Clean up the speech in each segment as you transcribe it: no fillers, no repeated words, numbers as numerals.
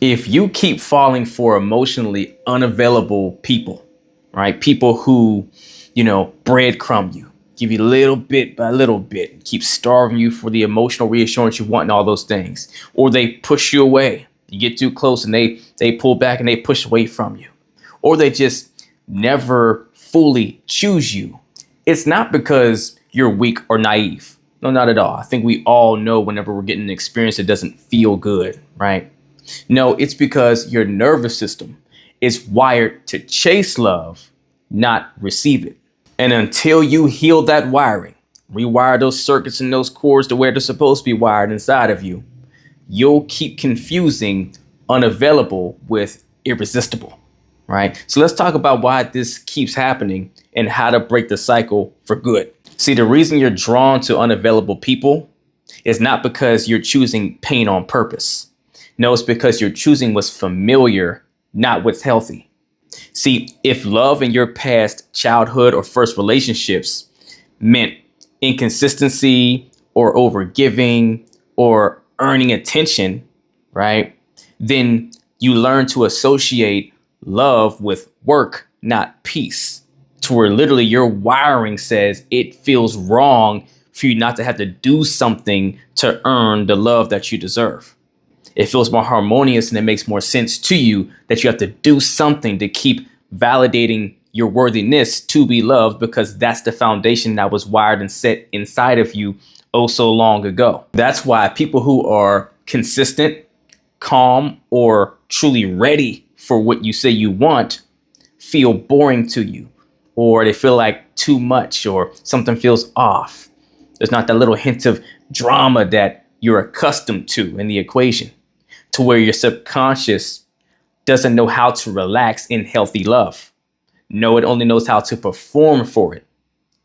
If you keep falling for emotionally unavailable people, right? People who, breadcrumb you, give you little bit by little bit, keep starving you for the emotional reassurance you want and all those things. Or they push you away. You get too close and they pull back and they push away from you. Or they just never fully choose you. It's not because you're weak or naive. No, not at all. I think we all know whenever we're getting an experience that doesn't feel good, right? No, it's because your nervous system is wired to chase love, not receive it. And until you heal that wiring, rewire those circuits and those cords to where they're supposed to be wired inside of you, you'll keep confusing unavailable with irresistible, right? So let's talk about why this keeps happening and how to break the cycle for good. See, the reason you're drawn to unavailable people is not because you're choosing pain on purpose. No, it's because you're choosing what's familiar, not what's healthy. See, if love in your past childhood or first relationships meant inconsistency or overgiving or earning attention, right? Then you learn to associate love with work, not peace, to where literally your wiring says it feels wrong for you not to have to do something to earn the love that you deserve. It feels more harmonious and it makes more sense to you that you have to do something to keep validating your worthiness to be loved, because that's the foundation that was wired and set inside of you oh so long ago. That's why people who are consistent, calm, or truly ready for what you say you want feel boring to you, or they feel like too much, or something feels off. There's not that little hint of drama that you're accustomed to in the equation, to where your subconscious doesn't know how to relax in healthy love. No, it only knows how to perform for it,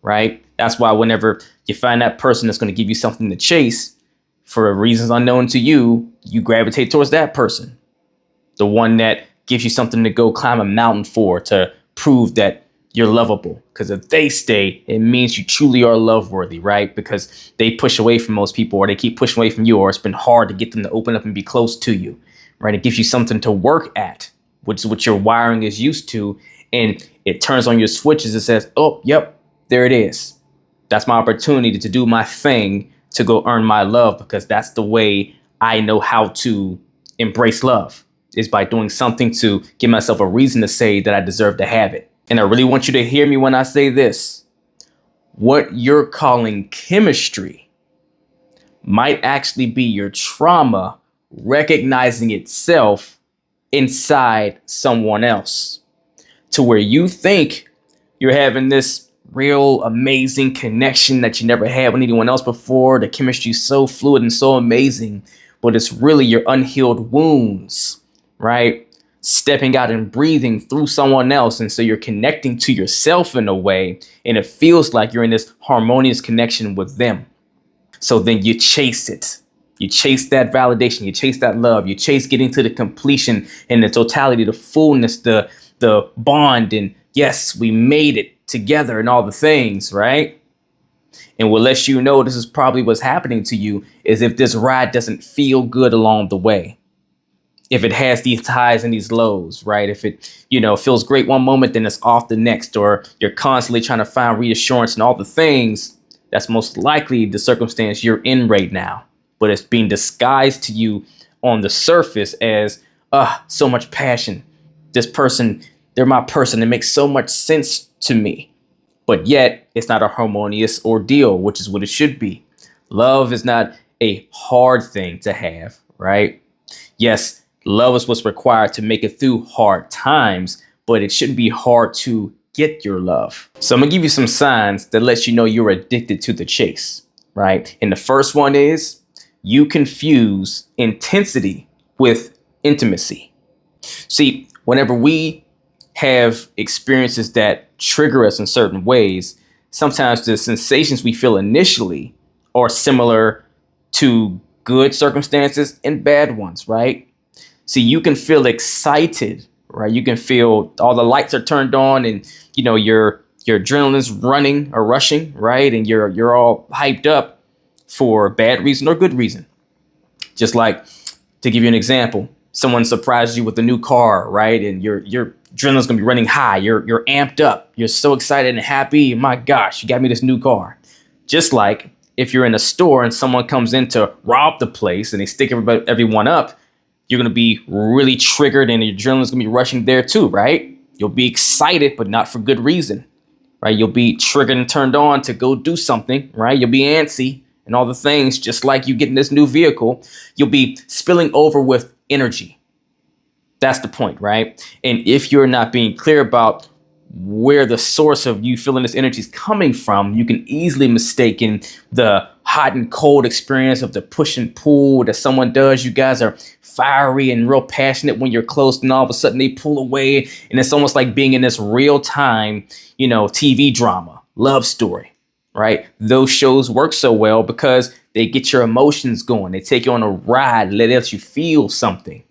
right? That's why whenever you find that person that's going to give you something to chase for reasons unknown to you, you gravitate towards that person. The one that gives you something to go climb a mountain for, to prove that you're lovable. Because if they stay, it means you truly are love worthy, right? Because they push away from most people, or they keep pushing away from you, or it's been hard to get them to open up and be close to you, right? It gives you something to work at, which is what your wiring is used to. And it turns on your switches and says, oh, yep, there it is. That's my opportunity to do my thing, to go earn my love, because that's the way I know how to embrace love, is by doing something to give myself a reason to say that I deserve to have it. And I really want you to hear me when I say this. What you're calling chemistry might actually be your trauma recognizing itself inside someone else, to where you think you're having this real amazing connection that you never had with anyone else before. The chemistry is so fluid and so amazing, but it's really your unhealed wounds, right? Stepping out and breathing through someone else. And so you're connecting to yourself in a way, and it feels like you're in this harmonious connection with them. So then you chase it. You chase that validation. You chase that love. You chase getting to the completion and the totality, the fullness, the bond. And yes, we made it together and all the things, right? And what lets you know this is probably what's happening to you is if this ride doesn't feel good along the way. If it has these highs and these lows, right? If it, feels great one moment, then it's off the next, or you're constantly trying to find reassurance and all the things, that's most likely the circumstance you're in right now. But it's being disguised to you on the surface as, so much passion. This person, they're my person. It makes so much sense to me. But yet it's not a harmonious ordeal, which is what it should be. Love is not a hard thing to have, right? Yes, love is what's required to make it through hard times, but it shouldn't be hard to get your love. So I'm gonna give you some signs that lets you know you're addicted to the chase, right? And the first one is you confuse intensity with intimacy. See, whenever we have experiences that trigger us in certain ways, sometimes the sensations we feel initially are similar to good circumstances and bad ones, right? See, you can feel excited, right? You can feel all the lights are turned on, and your adrenaline's running or rushing, right? And you're all hyped up for bad reason or good reason. Just like, to give you an example, Someone surprises you with a new car, right? And your adrenaline's gonna be running high. You're amped up. You're so excited and happy. My gosh, you got me this new car. Just like if you're in a store and someone comes in to rob the place and they stick everyone up, you're gonna be really triggered and your adrenaline's gonna be rushing there too, right? You'll be excited, but not for good reason, right? You'll be triggered and turned on to go do something, right? You'll be antsy and all the things, just like you getting this new vehicle. You'll be spilling over with energy. That's the point, right? And if you're not being clear about where the source of you feeling this energy is coming from, you can easily mistaken the hot and cold experience of the push and pull that someone does. You guys are fiery and real passionate when you're close, and all of a sudden they pull away, and it's almost like being in this real time, TV drama, love story, right? Those shows work so well because they get your emotions going. They take you on a ride, let you feel something.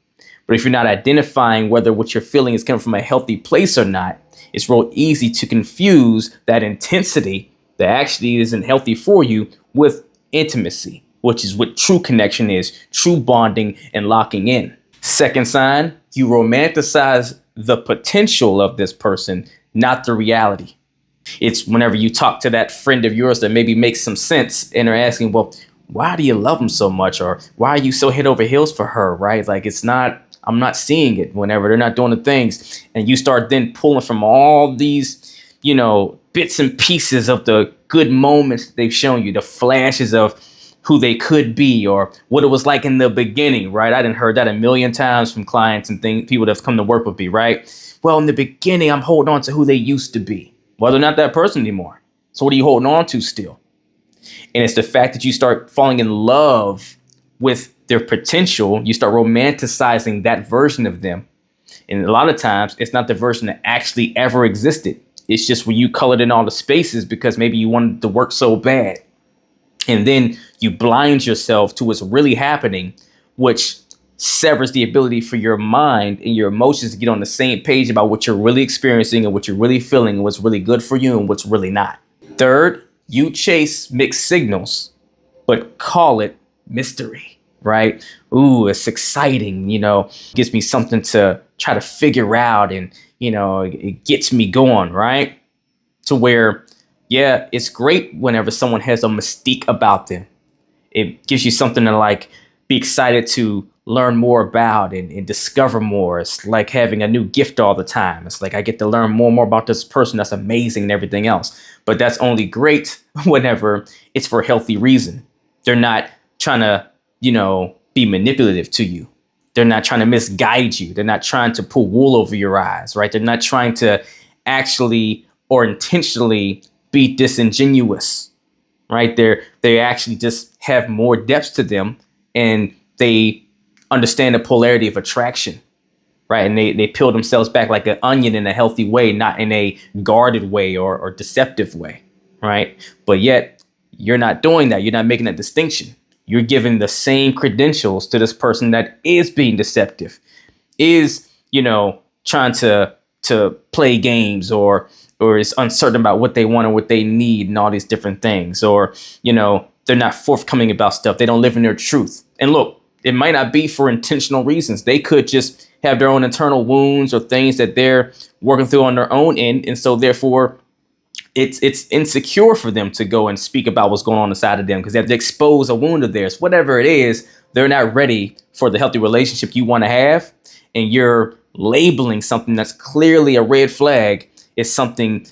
But if you're not identifying whether what you're feeling is coming from a healthy place or not, it's real easy to confuse that intensity that actually isn't healthy for you with intimacy, which is what true connection is, true bonding and locking in. Second sign, you romanticize the potential of this person, not the reality. It's whenever you talk to that friend of yours that maybe makes some sense and are asking, well, why do you love them so much? Or why are you so head over heels for her, right? Like I'm not seeing it whenever they're not doing the things. And you start then pulling from all these, bits and pieces of the good moments they've shown you, the flashes of who they could be or what it was like in the beginning, right? I done heard that a million times from clients and people that have come to work with me, right? Well, in the beginning, I'm holding on to who they used to be. Well, they're not that person anymore. So what are you holding on to still? And it's the fact that you start falling in love with their potential. You start romanticizing that version of them. And a lot of times it's not the version that actually ever existed. It's just when you colored in all the spaces because maybe you wanted to work so bad. And then you blind yourself to what's really happening, which severs the ability for your mind and your emotions to get on the same page about what you're really experiencing and what you're really feeling and what's really good for you and what's really not. Third, you chase mixed signals, but call it mystery, right? Ooh, it's exciting, gives me something to try to figure out and, it gets me going, right? To where, yeah, it's great whenever someone has a mystique about them. It gives you something to be excited to learn more about and discover more. It's like having a new gift all the time. It's like I get to learn more and more about this person. That's amazing and everything else. But that's only great whenever it's for a healthy reason. They're not trying to, be manipulative to you. They're not trying to misguide you. They're not trying to pull wool over your eyes, right? They're not trying to actually or intentionally be disingenuous, right? They actually just have more depth to them and they understand the polarity of attraction, right? And they peel themselves back like an onion in a healthy way, not in a guarded way or deceptive way, right? But yet you're not doing that. You're not making that distinction. You're giving the same credentials to this person that is being deceptive, is, trying to play games or is uncertain about what they want or what they need and all these different things. Or, they're not forthcoming about stuff. They don't live in their truth. And look, it might not be for intentional reasons. They could just have their own internal wounds or things that they're working through on their own end. And so therefore, it's insecure for them to go and speak about what's going on inside of them because they have to expose a wound of theirs. Whatever it is, they're not ready for the healthy relationship you want to have. And you're labeling something that's clearly a red flag as something,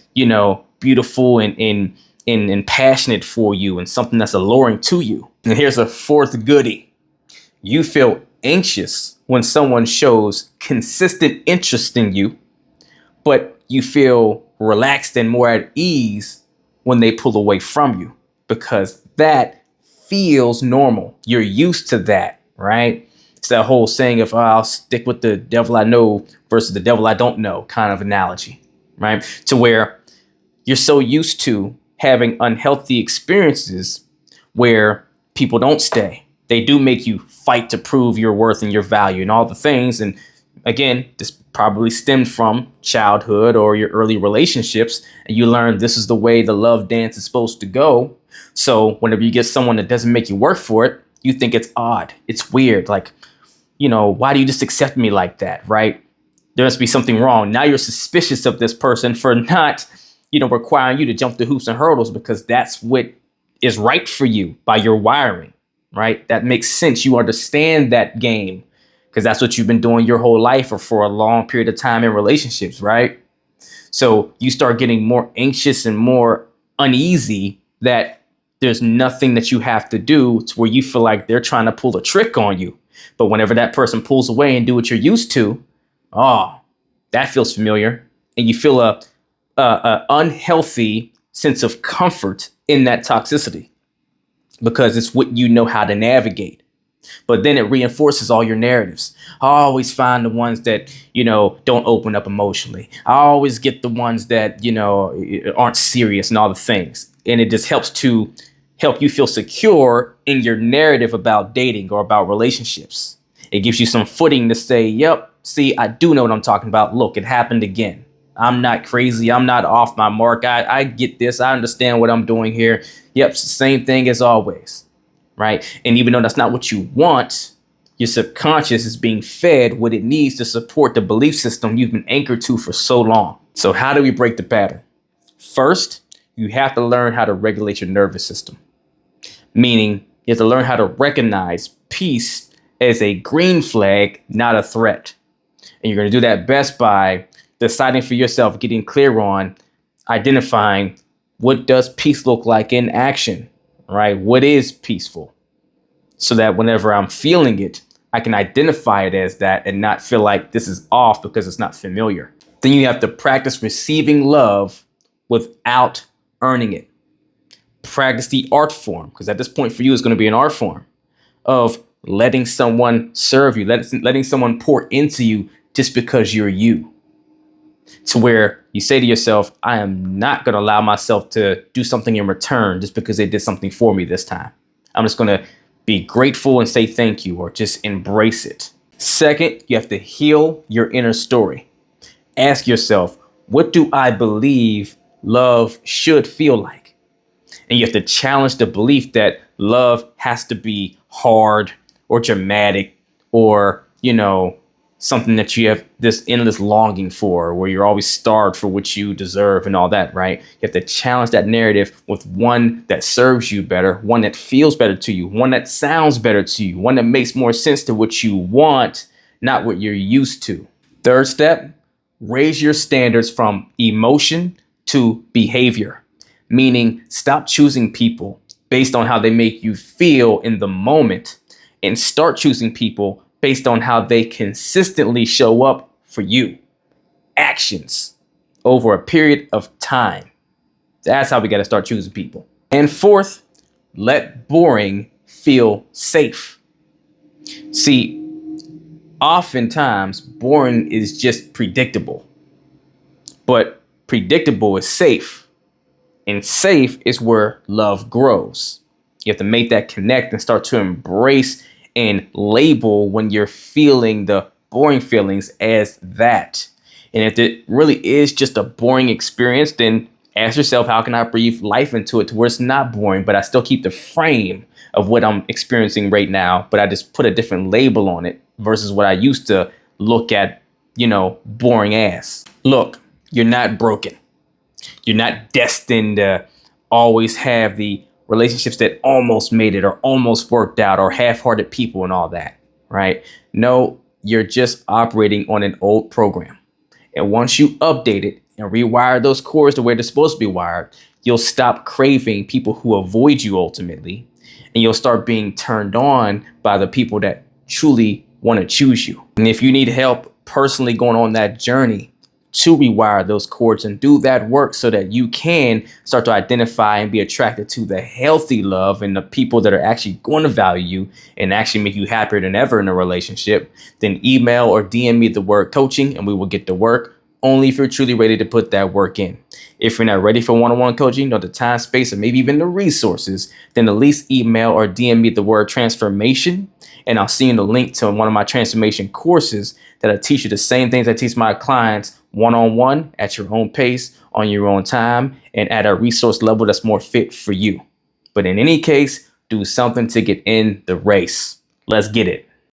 beautiful and passionate for you and something that's alluring to you. And here's a fourth goodie. You feel anxious when someone shows consistent interest in you, but you feel relaxed and more at ease when they pull away from you because that feels normal. You're used to that, right? It's that whole saying of, I'll stick with the devil I know versus the devil I don't know kind of analogy, right? To where you're so used to having unhealthy experiences where people don't stay. They do make you fight to prove your worth and your value and all the things. And again, this probably stemmed from childhood or your early relationships. And you learn this is the way the love dance is supposed to go. So whenever you get someone that doesn't make you work for it, you think it's odd. It's weird. Like, why do you just accept me like that, right? There must be something wrong. Now you're suspicious of this person for not, requiring you to jump the hoops and hurdles because that's what is right for you by your wiring, right? That makes sense. You understand that game because that's what you've been doing your whole life or for a long period of time in relationships, right? So you start getting more anxious and more uneasy that there's nothing that you have to do to where you feel like they're trying to pull a trick on you. But whenever that person pulls away and do what you're used to, oh, that feels familiar. And you feel a unhealthy sense of comfort in that toxicity because it's what you know how to navigate. But then it reinforces all your narratives. I always find the ones that, don't open up emotionally. I always get the ones that, aren't serious and all the things. And it just helps to help you feel secure in your narrative about dating or about relationships. It gives you some footing to say, yep, see, I do know what I'm talking about. Look, it happened again. I'm not crazy. I'm not off my mark. I get this. I understand what I'm doing here. Yep, it's the same thing as always. Right. And even though that's not what you want, your subconscious is being fed what it needs to support the belief system you've been anchored to for so long. So how do we break the pattern? First, you have to learn how to regulate your nervous system, meaning you have to learn how to recognize peace as a green flag, not a threat. And you're going to do that best by deciding for yourself, getting clear on identifying what does peace look like in action. Right? What is peaceful? So that whenever I'm feeling it, I can identify it as that and not feel like this is off because it's not familiar. Then you have to practice receiving love without earning it. Practice the art form, because at this point for you, it's going to be an art form of letting someone serve you, letting someone pour into you just because you're you. To where you say to yourself, I am not going to allow myself to do something in return just because they did something for me this time. I'm just going to be grateful and say thank you or just embrace it. Second, you have to heal your inner story. Ask yourself, what do I believe love should feel like? And you have to challenge the belief that love has to be hard or dramatic or, something that you have this endless longing for, where you're always starved for what you deserve and all that, right? You have to challenge that narrative with one that serves you better, one that feels better to you, one that sounds better to you, one that makes more sense to what you want, not what you're used to. Third step, raise your standards from emotion to behavior, meaning stop choosing people based on how they make you feel in the moment and start choosing people based on how they consistently show up for you. Actions over a period of time. That's how we got to start choosing people. And fourth, let boring feel safe. See, oftentimes boring is just predictable, but predictable is safe. And safe is where love grows. You have to make that connect and start to embrace and label when you're feeling the boring feelings as that. And if it really is just a boring experience, then ask yourself, how can I breathe life into it to where it's not boring, but I still keep the frame of what I'm experiencing right now, but I just put a different label on it versus what I used to look at, boring ass. Look, you're not broken. You're not destined to always have the relationships that almost made it or almost worked out or half-hearted people and all that, right? No, you're just operating on an old program. And once you update it and rewire those cores the way they're supposed to be wired, you'll stop craving people who avoid you ultimately. And you'll start being turned on by the people that truly want to choose you. And if you need help personally going on that journey to rewire those cords and do that work so that you can start to identify and be attracted to the healthy love and the people that are actually going to value you and actually make you happier than ever in a relationship, then email or DM me the word coaching and we will get to work, only if you're truly ready to put that work in. If you're not ready for one-on-one coaching or the time, space, or maybe even the resources, then at least email or DM me the word transformation, and I'll see you the link to one of my transformation courses that I teach you the same things I teach my clients one-on-one at your own pace, on your own time, and at a resource level that's more fit for you. But in any case, do something to get in the race. Let's get it.